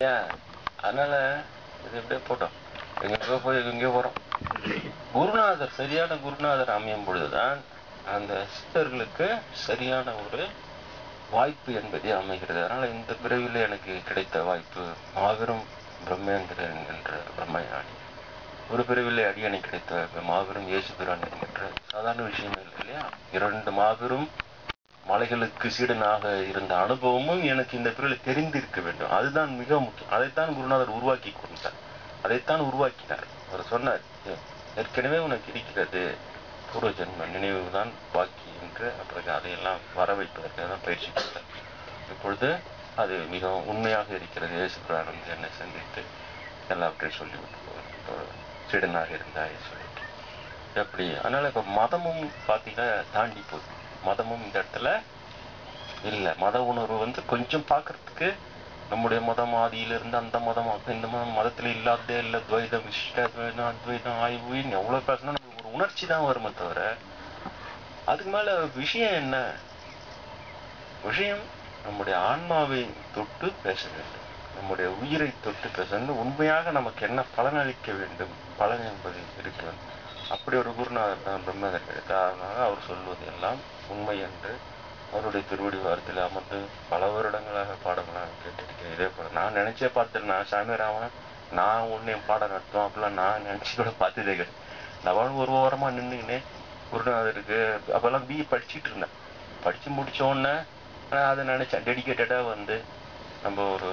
ஏன் அதனால இது எப்படியே போட்டோம், எங்கெங்கோ போய் எங்கெங்கயோ வரோம். குருநாதர் சரியான குருநாதர் அமையும் பொழுதுதான் அந்த சித்தர்களுக்கு சரியான ஒரு வாய்ப்பு என்பதே அமைகிறது. அதனால இந்த பிறவியில் எனக்கு கிடைத்த வாய்ப்பு மாபெரும் பிரம்மேந்திரன் என்கின்ற பிரம்மஞானி, ஒரு பிறவிலே அடியணை கிடைத்த மாபெரும் இயேசுபிரான் என்கின்ற சாதாரண விஷயம் இல்லை இல்லையா. 2 மாபெரும் மலைகளுக்கு சீடனாக இருந்த அனுபவமும் எனக்கு இந்த பிறவியில் தெரிந்திருக்க வேண்டும். அதுதான் மிக முக்கியம். அதைத்தான் குருநாதர் உருவாக்கி கொடுத்தார், அதைத்தான் உருவாக்கினார். அவர் சொன்னார், ஏற்கனவே உனக்கு இருக்கிறது பூர்வ ஜென்ம நினைவுதான் பாக்கி என்று. அப்புறம் அதையெல்லாம் வர வைப்பதற்காக தான் பயிற்சி கொடுத்தார். இப்பொழுது அது மிகவும் உண்மையாக இருக்கிறது. இயேசுபிரான் வந்து என்னை சந்தித்து எல்லாவற்றையும் சொல்லிவிட்டு சீடனாக இருந்தாய் சொல்லிட்டு எப்படி. அதனால இப்ப மதமும் பார்த்தீங்கன்னா தாண்டி போகுது. மதமும் இந்த இடத்துல இல்லை. மத உணர்வு வந்து கொஞ்சம் பார்க்கறதுக்கு நம்முடைய மதம் ஆதியிலிருந்து அந்த மதம் இந்த மதத்துல இல்லாததே இல்லை. துவைதம், விசிஷ்ட துவைதம், அத்வைதம், ஆய்வுன்னு எவ்வளவு பேசினா நமக்கு ஒரு உணர்ச்சி தான் வருமே தவிர அதுக்கு மேல விஷயம் என்ன? விஷயம் நம்முடைய ஆன்மாவை தொட்டு பேச வேண்டும், நம்முடைய உயிரை தொட்டு பேச வேண்டும். உண்மையாக நமக்கு என்ன பலனளிக்க வேண்டும், பலன் என்பது இருக்க வேண்டும். அப்படி ஒரு குருநாதர் தான் பிரம்மதர் கிடைத்தார். அதனால அவர் சொல்வது எல்லாம் உண்மை என்று அவருடைய திருவடி வாரத்தில் அமர்ந்து பல வருடங்களாக பாடங்களாக கேட்டிருக்கேன். இதே போல நான் நினைச்சே பார்த்துருந்தேன், நான் சாமிராமன் நான் ஒன்னு பாடம் நடத்துவோம் அப்படிலாம் நான் நினைச்சு கூட பார்த்ததே கிடையாது. நான் ஒரு ஓரமா நின்றுக்கினே குருநாதருக்கு அப்பெல்லாம் பிஏ படிச்சுட்டு இருந்தேன். படிச்சு முடிச்ச உடனே அதை நினைச்சேன், டெடிக்கேட்டடா வந்து நம்ம ஒரு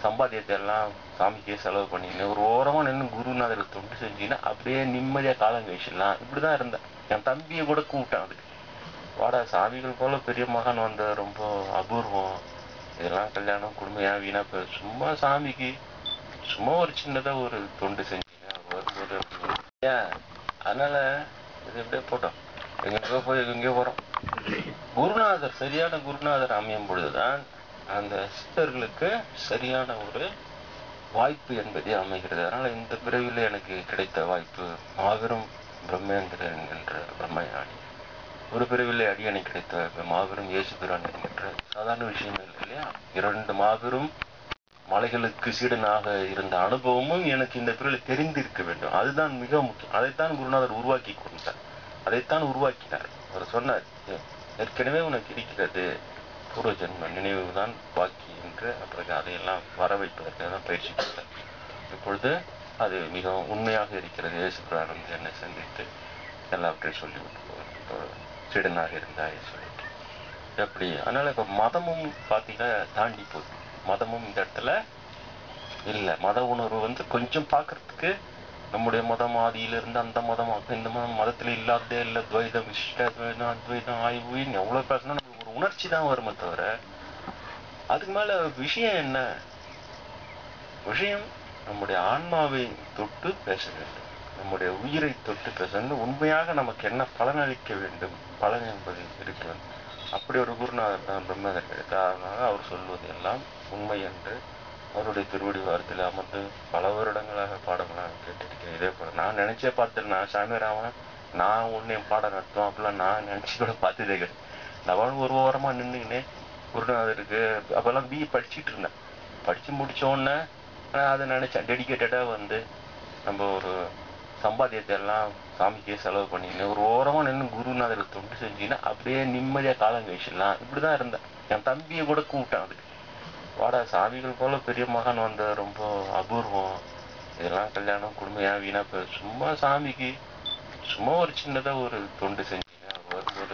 சம்பாத்தியத்தை எல்லாம் சாமிக்கே செலவு பண்ணிக்கின்னு ஒரு ஓரமா நின்று குருநாதருக்கு தொண்டு செஞ்சீங்கன்னா அப்படியே நிம்மதியா காலம் கழிச்சிடலாம். இப்படிதான் இருந்தேன். என் தம்பியை கூட கூப்பிட்டேன், அதுக்கு வாடா சாமிகள் போல பெரிய மகான் வந்த ரொம்ப அபூர்வம், இதெல்லாம் கல்யாணம் குடும்பம் ஏன் வீணா போய் சும்மா சாமிக்கு சும்மா ஒரு சின்னதா ஒரு தொண்டு செஞ்சீங்க வரும்போது ஏன். அதனால இது எப்படியே போட்டோம், எங்கெங்கோ போய் எங்கெங்கயோ வரோம். குருநாதர் சரியான குருநாதர் அமையும் பொழுதுதான் அந்த சித்தர்களுக்கு சரியான ஒரு வாய்ப்பு என்பதே அமைகிறது. அதனால இந்த பிறவியில் எனக்கு கிடைத்த வாய்ப்பு மாபெரும் பிரம்மேந்திரன் என்கின்ற பிரம்மஞானி, ஒரு பிறவிலே அடியணை கிடைத்த மாபெரும் இயேசுபிரான் என்கின்ற சாதாரண விஷயம் இல்லை இல்லையா. 2 மாபெரும் மலைகளுக்கு சீடனாக இருந்த அனுபவமும் எனக்கு இந்த பிறவியில் தெரிந்திருக்க வேண்டும். அதுதான் மிக முக்கியம். அதைத்தான் குருநாதர் உருவாக்கி கொடுத்தார், அதைத்தான் உருவாக்கினார். அவர் சொன்னார், ஏற்கனவே உனக்கு இருக்கிறது பூர்வ ஜென்ம நினைவுதான் பாக்கி என்று. அப்புறம் அதையெல்லாம் வர வைப்பதற்காக தான் பயிற்சி கொடுத்தார். இப்பொழுது அது மிகவும் உண்மையாக இருக்கிறது. இயேசுபிரான் வந்து என்னை சந்தித்து எல்லாவற்றையும் சொல்லிவிட்டு சீடனாக இருந்தாய் சொல்லிட்டு எப்படி. அதனால இப்ப மதமும் பார்த்தீங்கன்னா தாண்டி போகுது. மதமும் இந்த இடத்துல இல்லை. மத உணர்வு வந்து கொஞ்சம் பார்க்கறதுக்கு நம்முடைய மதம் ஆதியிலிருந்து அந்த மதம் இந்த மதத்துல இல்லாததே இல்லை. துவைதம், விசிஷ்ட துவைதம், அத்வைதம், ஆய்வுன்னு எவ்வளவு பேசினா நமக்கு ஒரு உணர்ச்சி தான் வருமே தவிர அதுக்கு மேல விஷயம் என்ன? விஷயம் நம்முடைய ஆன்மாவை தொட்டு பேச வேண்டும், நம்முடைய உயிரை தொட்டு பேச வேண்டும். உண்மையாக நமக்கு என்ன பலனளிக்க வேண்டும், பலன் என்பது இருக்க வேண்டும். அப்படி ஒரு குருநாதர் தான் பிரம்மதர் கிடைத்தார். அதனால அவர் சொல்வது எல்லாம் உண்மை என்று அவருடைய திருவடி வாரத்தில் அமர்ந்து பல வருடங்களாக பாடங்களாக கேட்டிருக்கேன். இதே போல நான் நினைச்சே பார்த்துருந்தேன், சாமிராமன் நான் ஒன்னு பாடம் நடத்துவோம் அப்படிலாம் நான் நினைச்சு கூட பார்த்ததே கிடையாது. நான் ஒரு ஓரமா நின்றுக்கினே குருநாதருக்கு அப்பெல்லாம் பிஏ படிச்சுட்டு இருந்தேன். படிச்சு முடிச்ச உடனே அதை நினைச்சேன், டெடிக்கேட்டடா வந்து நம்ம ஒரு சம்பாத்தியத்தை எல்லாம் சாமிக்கே செலவு பண்ணிக்கின்னு ஒரு ஓரமா நின்று குருநாதருக்கு தொண்டு செஞ்சீங்கன்னா அப்படியே நிம்மதியா காலம் கழிச்சிடலாம். இப்படிதான் இருந்தேன். என் தம்பியை கூட கூப்பிட்டேன், அதுக்கு வாடா சாமிகள் போல பெரிய மகான் வந்த ரொம்ப அபூர்வம், இதெல்லாம் கல்யாணம் குடும்பம் ஏன் வீணா போய் சும்மா சாமிக்கு சும்மா ஒரு சின்னதா ஒரு தொண்டு செஞ்சீங்க வரும்போது